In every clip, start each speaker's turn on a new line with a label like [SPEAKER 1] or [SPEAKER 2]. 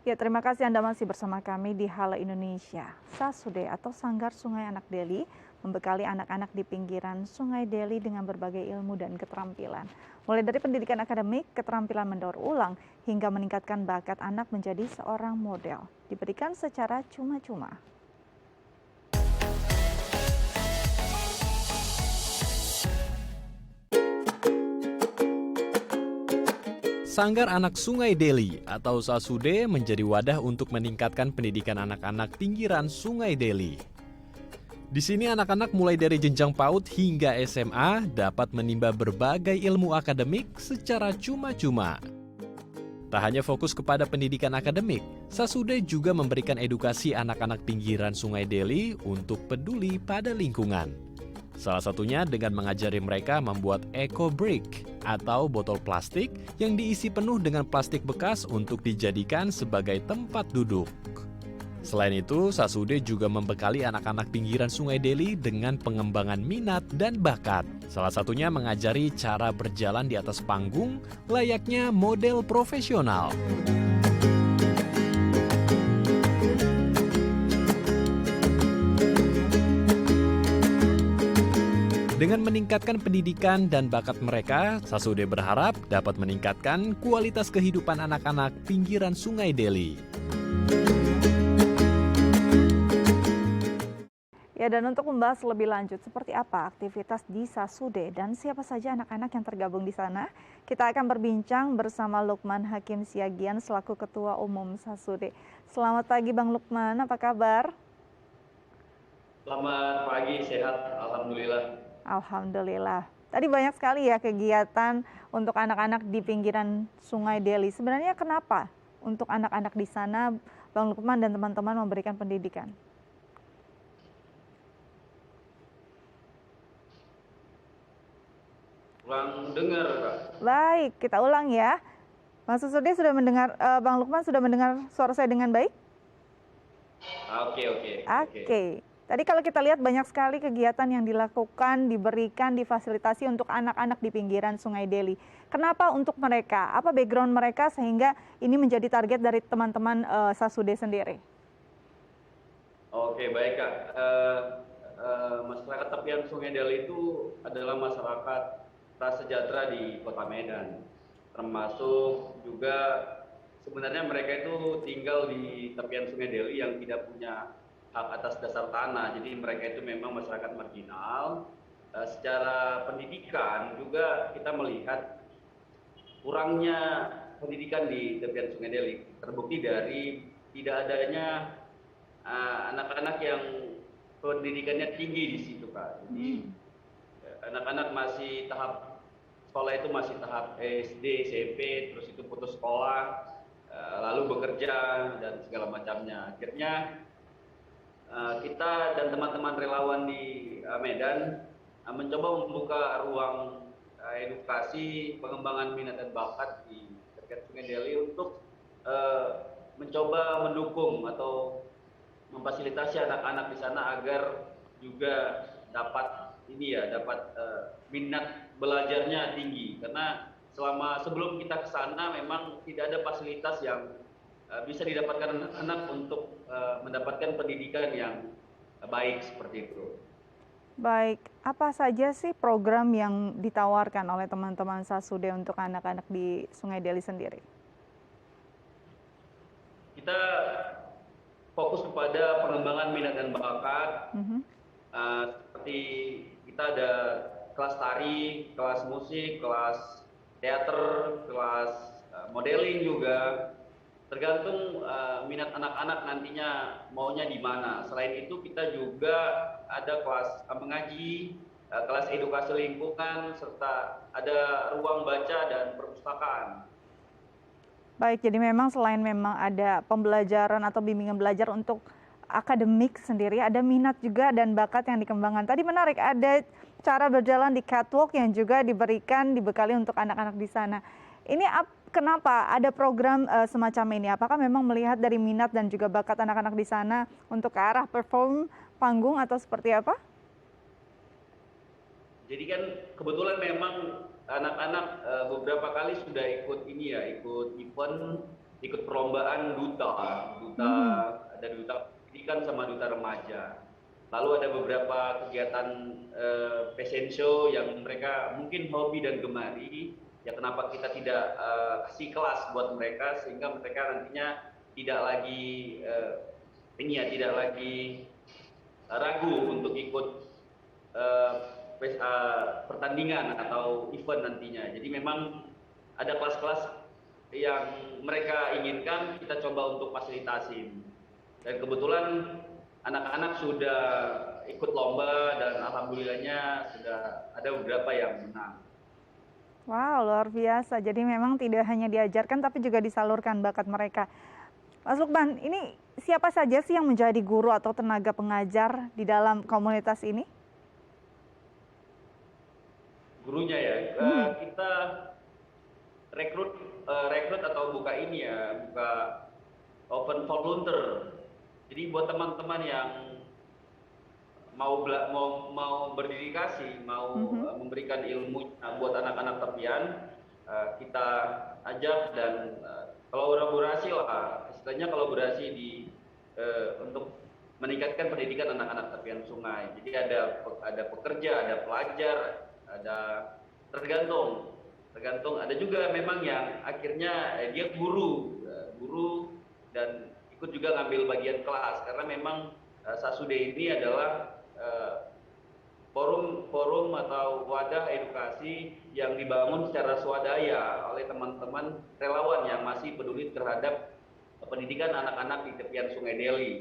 [SPEAKER 1] Ya, terima kasih Anda masih bersama kami di Hala Indonesia. Sasude atau Sanggar Sungai Anak Deli membekali anak-anak di pinggiran Sungai Deli dengan berbagai ilmu dan keterampilan. Mulai dari pendidikan akademik, keterampilan mendaur ulang, hingga meningkatkan bakat anak menjadi seorang model. Diberikan secara cuma-cuma.
[SPEAKER 2] Sanggar Anak Sungai Deli atau Sasude menjadi wadah untuk meningkatkan pendidikan anak-anak pinggiran Sungai Deli. Di sini anak-anak mulai dari jenjang PAUD hingga SMA dapat menimba berbagai ilmu akademik secara cuma-cuma. Tak hanya fokus kepada pendidikan akademik, Sasude juga memberikan edukasi anak-anak pinggiran Sungai Deli untuk peduli pada lingkungan. Salah satunya dengan mengajari mereka membuat eco brick atau botol plastik yang diisi penuh dengan plastik bekas untuk dijadikan sebagai tempat duduk. Selain itu, Sasude juga membekali anak-anak pinggiran Sungai Deli dengan pengembangan minat dan bakat. Salah satunya mengajari cara berjalan di atas panggung layaknya model profesional. Dengan meningkatkan pendidikan dan bakat mereka, Sasude berharap dapat meningkatkan kualitas kehidupan anak-anak pinggiran Sungai Deli.
[SPEAKER 1] Ya, dan untuk membahas lebih lanjut seperti apa aktivitas di Sasude dan siapa saja anak-anak yang tergabung di sana, kita akan berbincang bersama Lukman Hakim Siagian selaku Ketua Umum Sasude. Selamat pagi Bang Lukman, apa kabar?
[SPEAKER 3] Selamat pagi, sehat, alhamdulillah.
[SPEAKER 1] Alhamdulillah. Tadi banyak sekali ya kegiatan untuk anak-anak di pinggiran Sungai Deli. Sebenarnya kenapa untuk anak-anak di sana Bang Lukman dan teman-teman memberikan pendidikan?
[SPEAKER 3] Kurang dengar, Kak.
[SPEAKER 1] Baik, kita ulang ya. Bang Susudi sudah mendengar, Bang Lukman sudah mendengar suara saya dengan baik? Oke. Tadi kalau kita lihat banyak sekali kegiatan yang dilakukan, diberikan, difasilitasi untuk anak-anak di pinggiran Sungai Deli. Kenapa untuk mereka? Apa background mereka sehingga ini menjadi target dari teman-teman Sasude sendiri?
[SPEAKER 3] Oke, baik, Kak. Masyarakat tepian Sungai Deli itu adalah masyarakat prasejahtera di Kota Medan. Termasuk juga sebenarnya mereka itu tinggal di tepian Sungai Deli yang tidak punya hak atas dasar tanah, jadi mereka itu memang masyarakat marginal. Secara pendidikan juga kita melihat kurangnya pendidikan di tepian Sungai Deli, terbukti dari tidak adanya anak-anak yang pendidikannya tinggi di situ, Kak. Jadi anak-anak masih tahap sekolah itu masih tahap SD, SMP, terus itu putus sekolah, lalu bekerja dan segala macamnya. Akhirnya kita dan teman-teman relawan di Medan mencoba membuka ruang edukasi, pengembangan minat dan bakat di terkait Sungai Deli untuk mencoba mendukung atau memfasilitasi anak-anak di sana agar juga dapat minat belajarnya tinggi, karena sebelum kita ke sana memang tidak ada fasilitas yang bisa didapatkan anak untuk mendapatkan pendidikan yang baik seperti itu.
[SPEAKER 1] Baik, apa saja sih program yang ditawarkan oleh teman-teman Sasude untuk anak-anak di Sungai Deli sendiri?
[SPEAKER 3] Kita fokus kepada pengembangan minat dan bakat, seperti kita ada kelas tari, kelas musik, kelas teater, kelas modeling juga. Tergantung minat anak-anak nantinya maunya di mana. Selain itu kita juga ada kelas mengaji, kelas edukasi lingkungan, serta ada ruang baca dan perpustakaan.
[SPEAKER 1] Baik, jadi memang selain memang ada pembelajaran atau bimbingan belajar untuk akademik sendiri, ada minat juga dan bakat yang dikembangkan. Tadi menarik, ada cara berjalan di catwalk yang juga dibekali untuk anak-anak di sana. Ini kenapa ada program semacam ini? Apakah memang melihat dari minat dan juga bakat anak-anak di sana untuk ke arah perform panggung atau seperti apa?
[SPEAKER 3] Jadi kan kebetulan memang anak-anak beberapa kali sudah ikut event ikut perlombaan duta,
[SPEAKER 1] Mhm.
[SPEAKER 3] ada duta pendidikan sama duta remaja. Lalu ada beberapa kegiatan fashion show yang mereka mungkin hobi dan gemari. Ya kenapa kita tidak kasih kelas buat mereka sehingga mereka nantinya tidak lagi tidak lagi ragu untuk ikut eh, pertandingan atau event nantinya. Jadi memang ada kelas-kelas yang mereka inginkan kita coba untuk fasilitasin. Dan kebetulan anak-anak sudah ikut lomba dan alhamdulillahnya sudah ada beberapa yang menang.
[SPEAKER 1] Wow, luar biasa. Jadi memang tidak hanya diajarkan tapi juga disalurkan bakat mereka. Mas Lukman, ini siapa saja sih yang menjadi guru atau tenaga pengajar di dalam komunitas ini?
[SPEAKER 3] Gurunya ya,
[SPEAKER 1] Hmm.
[SPEAKER 3] kita rekrut atau buka ini ya, buka open volunteer. Jadi buat teman-teman yang mau berdedikasi, mau
[SPEAKER 1] Mhm.
[SPEAKER 3] memberikan ilmu buat anak-anak tepian, kita ajak dan kolaborasi lah, istilahnya kolaborasi untuk meningkatkan pendidikan anak-anak tepian sungai. Jadi ada pekerja, ada pelajar, ada tergantung ada juga memang yang akhirnya dia guru dan ikut juga ngambil bagian kelas karena memang Sasude ini adalah forum atau wadah edukasi yang dibangun secara swadaya oleh teman-teman relawan yang masih peduli terhadap pendidikan anak-anak di tepian Sungai Deli.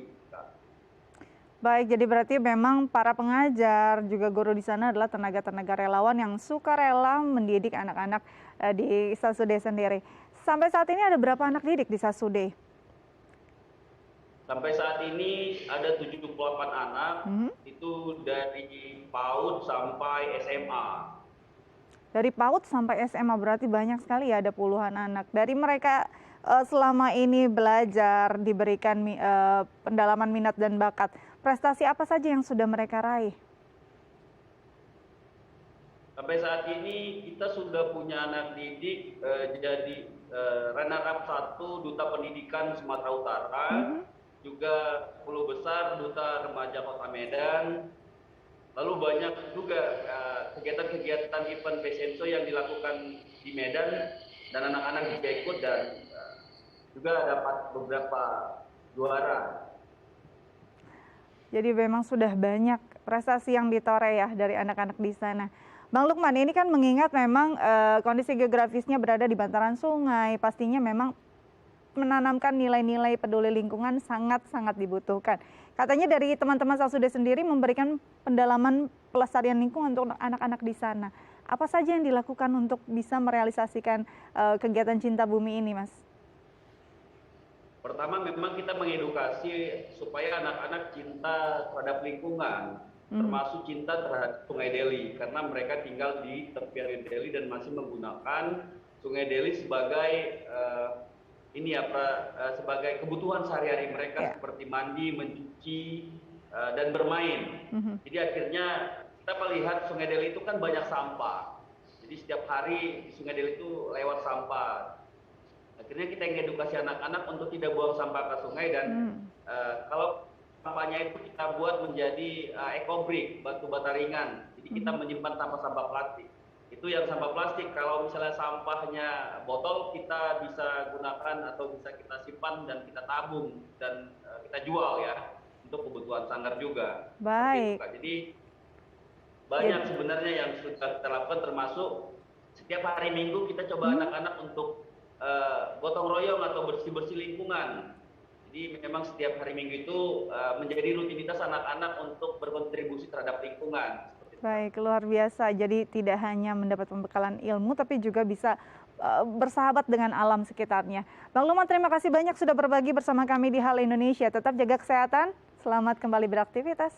[SPEAKER 1] Baik, jadi berarti memang para pengajar juga guru di sana adalah tenaga-tenaga relawan yang suka rela mendidik anak-anak di Sasude sendiri. Sampai saat ini ada berapa anak didik di Sasude?
[SPEAKER 3] Sampai saat ini ada 78 anak,
[SPEAKER 1] Mhm.
[SPEAKER 3] itu dari PAUD sampai SMA.
[SPEAKER 1] Dari PAUD sampai SMA berarti banyak sekali ya, ada puluhan anak. Dari mereka selama ini belajar, diberikan pendalaman minat dan bakat. Prestasi apa saja yang sudah mereka raih?
[SPEAKER 3] Sampai saat ini kita sudah punya anak didik jadi runner up 1 Duta Pendidikan Sumatera Utara,
[SPEAKER 1] Mhm.
[SPEAKER 3] juga 10 besar Duta Remaja Kota Medan. Lalu banyak juga kegiatan-kegiatan event fashion show yang dilakukan di Medan dan anak-anak juga ikut dan juga dapat beberapa juara.
[SPEAKER 1] Jadi memang sudah banyak prestasi yang ditoreh ya dari anak-anak di sana. Bang Lukman, ini kan mengingat memang kondisi geografisnya berada di bantaran sungai, pastinya memang menanamkan nilai-nilai peduli lingkungan sangat-sangat dibutuhkan. Katanya dari teman-teman Sasude sendiri memberikan pendalaman pelestarian lingkungan untuk anak-anak di sana. Apa saja yang dilakukan untuk bisa merealisasikan kegiatan cinta bumi ini, Mas?
[SPEAKER 3] Pertama memang kita mengedukasi supaya anak-anak cinta terhadap lingkungan,
[SPEAKER 1] Mhm.
[SPEAKER 3] termasuk cinta terhadap Sungai Deli, karena mereka tinggal di tepian Deli dan masih menggunakan Sungai Deli sebagai sebagai kebutuhan sehari-hari mereka
[SPEAKER 1] Ya.
[SPEAKER 3] seperti mandi, mencuci, dan bermain.
[SPEAKER 1] Mhm.
[SPEAKER 3] Jadi akhirnya kita melihat Sungai Deli itu kan banyak sampah. Jadi setiap hari di Sungai Deli itu lewat sampah. Akhirnya kita mengedukasi anak-anak untuk tidak buang sampah ke sungai dan
[SPEAKER 1] Hmm.
[SPEAKER 3] kalau sampahnya itu kita buat menjadi ekobrik, batu bata ringan. Jadi kita
[SPEAKER 1] Mhm.
[SPEAKER 3] menyimpan sampah-sampah plastik. Itu yang sampah plastik. Kalau misalnya sampahnya botol, kita bisa gunakan atau bisa kita simpan dan kita tabung dan kita jual ya untuk kebutuhan sanggar juga. Seperti itu
[SPEAKER 1] Baik.
[SPEAKER 3] Kak. Jadi banyak sebenarnya yang sudah kita lakukan termasuk setiap hari Minggu kita coba
[SPEAKER 1] Mhm.
[SPEAKER 3] anak-anak untuk gotong royong atau bersih-bersih lingkungan. Jadi memang setiap hari Minggu itu menjadi rutinitas anak-anak untuk berkontribusi terhadap lingkungan. Seperti itu.
[SPEAKER 1] Baik, luar biasa. Jadi tidak hanya mendapat pembekalan ilmu, tapi juga bisa bersahabat dengan alam sekitarnya. Bang Lukman, terima kasih banyak sudah berbagi bersama kami di Hal Indonesia. Tetap jaga kesehatan, selamat kembali beraktivitas.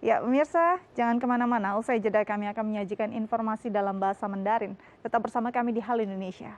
[SPEAKER 1] Ya, pemirsa, jangan kemana-mana. Usai jeda kami akan menyajikan informasi dalam bahasa Mandarin. Tetap bersama kami di Hal Indonesia.